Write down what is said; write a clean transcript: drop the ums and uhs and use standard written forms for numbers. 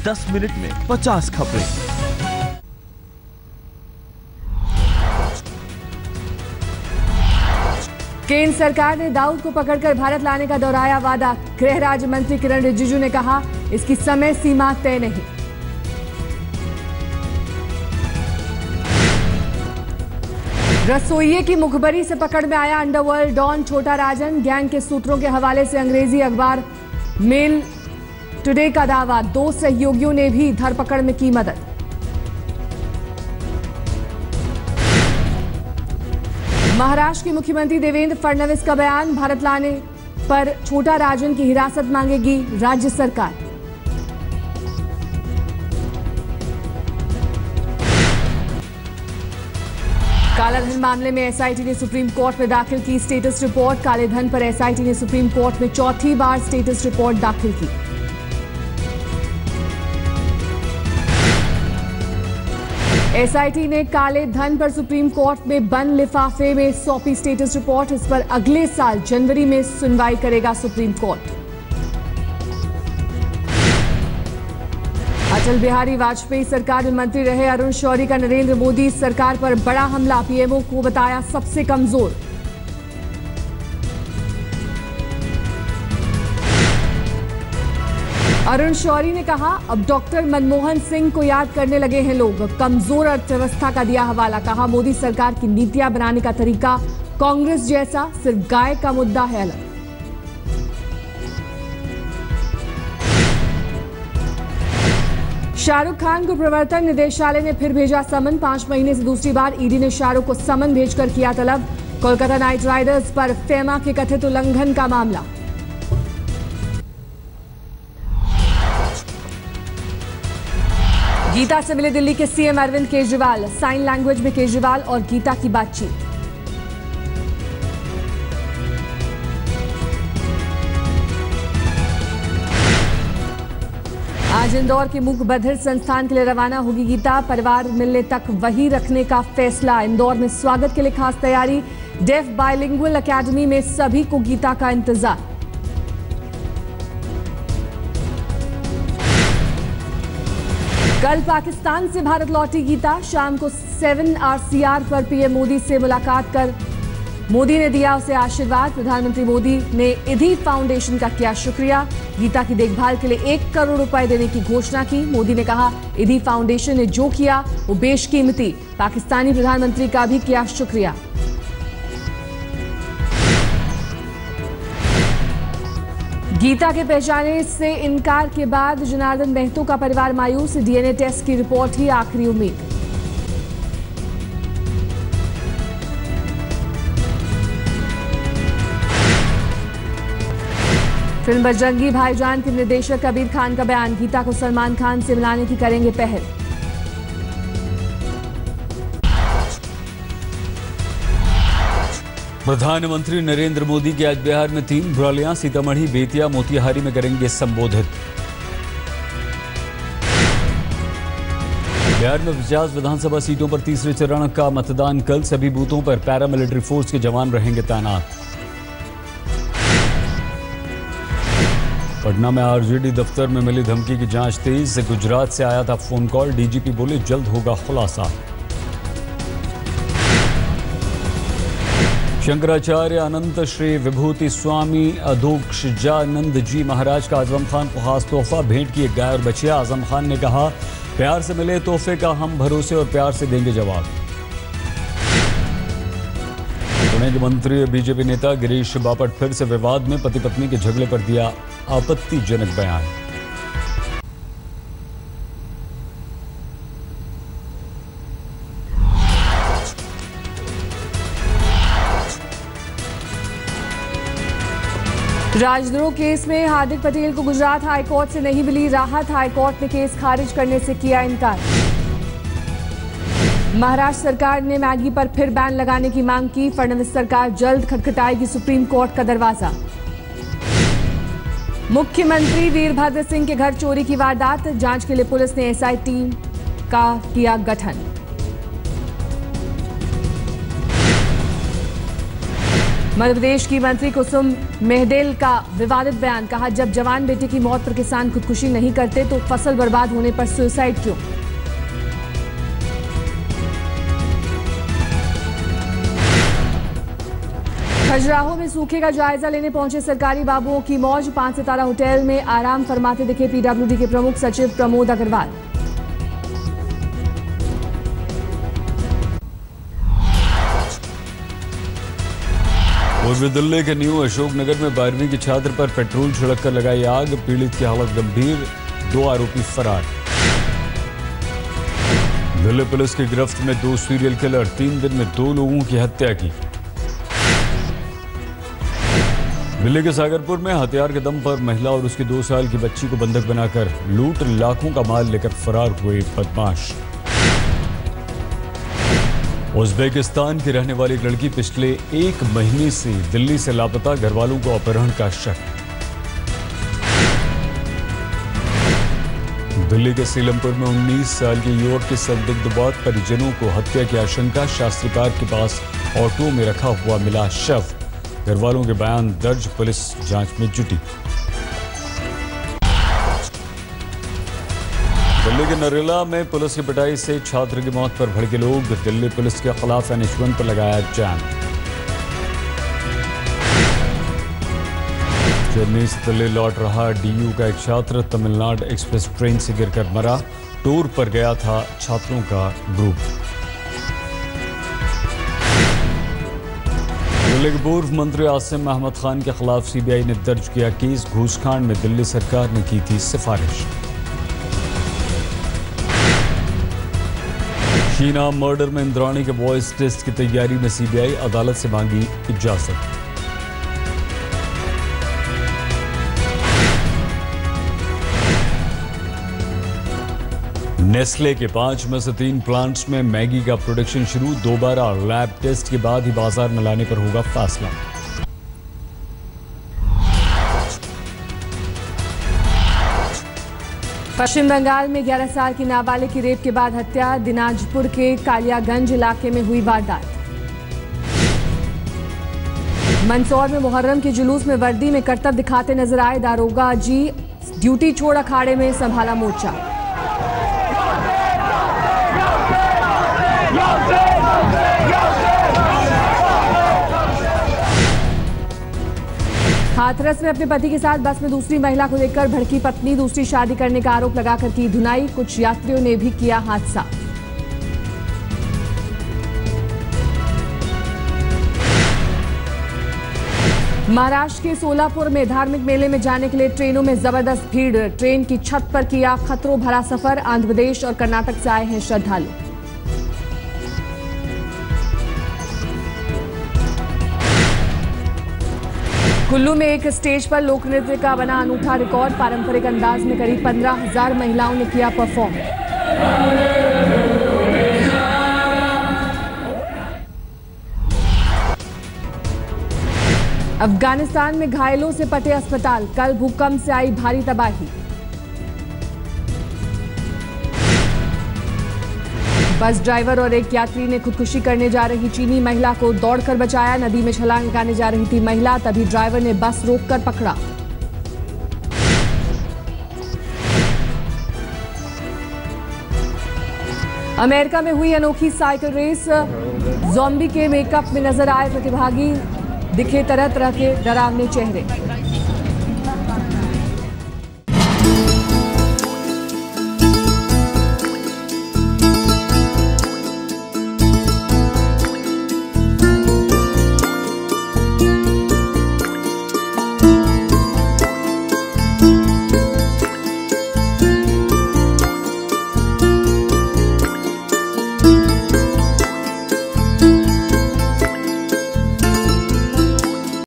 10 minute में 50 खबरें। केंद्र सरकार ने दाऊद को पकड़कर भारत लाने का दोहराया वादा। गृह राज्य मंत्री किरण रिजिजू ने कहा, इसकी समय सीमा तय नहीं। रसोइये की मुखबरी से पकड़ में आया अंडरवर्ल्ड डॉन छोटा राजन। गैंग के सूत्रों के हवाले से अंग्रेजी अखबार मेल टुडे का दावा। 2 सहयोगियों ने भी धरपकड़ में की मदद। महाराष्ट्र के मुख्यमंत्री देवेंद्र फडणवीस का बयान, भारत लाने पर छोटा राजन की हिरासत मांगेगी राज्य सरकार। कालाधन मामले में एसआईटी ने सुप्रीम कोर्ट में दाखिल की स्टेटस रिपोर्ट। काले धन पर एसआईटी ने सुप्रीम कोर्ट में चौथी बार स्टेटस रिपोर्ट दाखिल की। एसआईटी ने काले धन पर सुप्रीम कोर्ट में बंद लिफाफे में सौंपी स्टेटस रिपोर्ट। इस पर अगले साल जनवरी में सुनवाई करेगा सुप्रीम कोर्ट। अटल बिहारी वाजपेयी सरकार में मंत्री रहे अरुण शौरी का नरेंद्र मोदी सरकार पर बड़ा हमला। पीएमओ को बताया सबसे कमजोर। अरुण शौरी ने कहा, अब डॉक्टर मनमोहन सिंह को याद करने लगे हैं लोग। कमजोर अर्थव्यवस्था का दिया हवाला। कहा, मोदी सरकार की नीतियां बनाने का तरीका कांग्रेस जैसा, सिर्फ गाय का मुद्दा है अलग। शाहरुख खान को प्रवर्तन निदेशालय ने फिर भेजा समन। 5 महीने से दूसरी बार ईडी ने शाहरुख को समन भेजकर किया तलब। कोलकाता नाइट राइडर्स पर फेमा के कथित उल्लंघन का मामला। गीता से मिले दिल्ली के CM Arvind Kejriwal. Sign language में केजरीवाल और गीता की बातचीत। आज इंदौर के मूक बधिर संस्थान के लिए रवाना होगी गीता। परिवार मिलने तक वहीं रखने का फैसला। इंदौर में स्वागत के लिए खास तैयारी। डेफ बाइलिंगुअल एकेडमी में सभी को गीता का इंतजार। कल पाकिस्तान से भारत लौटी गीता। शाम को 7 RCR पर पीएम मोदी से मुलाकात कर मोदी ने दिया उसे आशीर्वाद। प्रधानमंत्री मोदी ने इधी फाउंडेशन का किया शुक्रिया। गीता की देखभाल के लिए 1 करोड़ रुपए देने की घोषणा की। मोदी ने कहा, इधी फाउंडेशन ने जो किया वो बेशकीमती। पाकिस्तानी प्रधानमंत्री का भी किया शुक्रिया। गीता के पहचाने से इनकार के बाद जनार्दन महतो का परिवार मायूस। डीएनए टेस्ट की रिपोर्ट ही आखिरी उम्मीद। फिल्म बजरंगी भाईजान के निर्देशक कबीर खान का बयान। गीता को सलमान खान से मिलाने की करेंगे पहल। प्रधानमंत्री नरेंद्र मोदी की आज बिहार में 3 रैलियां सीतामढ़ी, बेतिया, मोतिहारी में करेंगे संबोधित। बिहार में 50 विधानसभा सीटों पर तीसरे चरण का मतदान कल। सभी बूथों पर पैरामिलिट्री फोर्स के जवान रहेंगे तैनात। पटना में आरजेडी दफ्तर में मिली धमकी की जांच तेज। गुजरात से आया था फोन कॉल। डीजीपी बोले जल्द होगा खुलासा। शंकराचार्य अनंत श्री विभूति स्वामी अधोक्षजानंद जी महाराज का आजम खान को खास तोहफा भेंट किए गाय और बछिया। आजम खान ने कहा, प्यार से मिले तोहफे का हम भरोसे और प्यार से देंगे जवाब। पुणे के मंत्री बीजेपी नेता गिरीश बापट फिर से विवाद में। पति पत्नी के झगड़े पर दिया आपत्तिजनक बयान। राजद्रोह केस में हार्दिक पटेल को गुजरात हाईकोर्ट से नहीं मिली राहत। हाईकोर्ट ने केस खारिज करने से किया इनकार। महाराष्ट्र सरकार ने मैगी पर फिर बैन लगाने की मांग की। फडणवीस सरकार जल्द खटखटाएगी सुप्रीम कोर्ट का दरवाजा। मुख्यमंत्री वीरभद्र सिंह के घर चोरी की वारदात। जांच के लिए पुलिस ने एसआई टीम का किया गठन। मध्य प्रदेश की मंत्री कुसुम मेहदेल का विवादित बयान, कहा जब जवान बेटे की मौत पर किसान खुदकुशी नहीं करते तो फसल बर्बाद होने पर सुसाइड क्यों। खजुराहो में सूखे का जायजा लेने पहुंचे सरकारी बाबुओं की मौज। 5 सितारा होटल में आराम फरमाते दिखे पीडब्ल्यूडी के प्रमुख सचिव प्रमोद अग्रवाल। पूर्वी दिल्ली के न्यू अशोकनगर में 12वीं के छात्र पर पेट्रोल छिड़ककर लगाई आग, पीड़ित की हालत गंभीर, 2 आरोपी फरार। दिल्ली पुलिस की गिरफ्त में 2 सीरियल किलर, 3 दिन में 2 लोगों की हत्या की। दिल्ली के सागरपुर में हथियार के दम पर महिला और उसकी 2 साल की बच्ची को बंधक बनाकर लूट, लाखों का माल लेकर फरार हुए बदमाश। उज्बेकिस्तान की रहने वाली एक लड़की पिछले 1 महीने से दिल्ली से लापता, घरवालों को अपहरण का शक। दिल्ली के सीलमपुर में 19 साल के युवक की संदिग्ध मौत, परिजनों को हत्या की आशंका, शास्त्री पार्क के पास ऑटो में रखा हुआ मिला शव। घरवालों के बयान दर्ज, पुलिस जांच में जुटी। दिल्ली के नरेला में पुलिस की पिटाई से छात्र की मौत पर भड़के लोग, दिल्ली पुलिस के खिलाफ एनएच1 पर लगाया जाम। चेन्नई से दिल्ली लौट रहा डीयू का एक छात्र तमिलनाडु एक्सप्रेस ट्रेन से गिरकर मरा, टूर पर गया था छात्रों का ग्रुप। दिल्ली के पूर्व मंत्री आसिम अहमद खान के खिलाफ सीबीआई ने दर्ज किया केस, घूसकांड में दिल्ली सरकार ने की थी सिफारिश। शीना मर्डर में इंद्राणी के वॉइस टेस्ट की तैयारी में सीबीआई, अदालत से मांगी इजाजत। नेस्ले के 5 में से 3 प्लांट्स में मैगी का प्रोडक्शन शुरू, दोबारा लैब टेस्ट के बाद ही बाजार में लाने पर होगा फैसला। पश्चिम बंगाल में 11 साल की नाबालिग की रेप के बाद हत्या, दिनाजपुर के कालियागंज इलाके में हुई वारदात। मंदसौर में मुहर्रम के जुलूस में वर्दी में करतब दिखाते नजर आए दारोगा जी, ड्यूटी छोड़ अखाड़े में संभाला मोर्चा। हाथरस में अपने पति के साथ बस में दूसरी महिला को देखकर भड़की पत्नी, दूसरी शादी करने का आरोप लगाकर की धुनाई, कुछ यात्रियों ने भी किया हादसा। महाराष्ट्र के सोलापुर में धार्मिक मेले में जाने के लिए ट्रेनों में जबरदस्त भीड़, ट्रेन की छत पर किया खतरों भरा सफर, आंध्र प्रदेश और कर्नाटक से आए हैं श्रद्धालु। कुल्लू में एक स्टेज पर लोक नृत्य का बना अनूठा रिकॉर्ड, पारंपरिक अंदाज में करीब 15,000 महिलाओं ने किया परफॉर्म। अफगानिस्तान में घायलों से पटे अस्पताल, कल भूकंप से आई भारी तबाही। बस ड्राइवर और एक यात्री ने खुदकुशी करने जा रही चीनी महिला को दौड़कर बचाया, नदी में छलांग लगाने जा रही थी महिला, तभी ड्राइवर ने बस रोककर पकड़ा। अमेरिका में हुई अनोखी साइकिल रेस, ज़ॉम्बी के मेकअप में नजर आए प्रतिभागी, दिखे तरह तरह के डरावने चेहरे।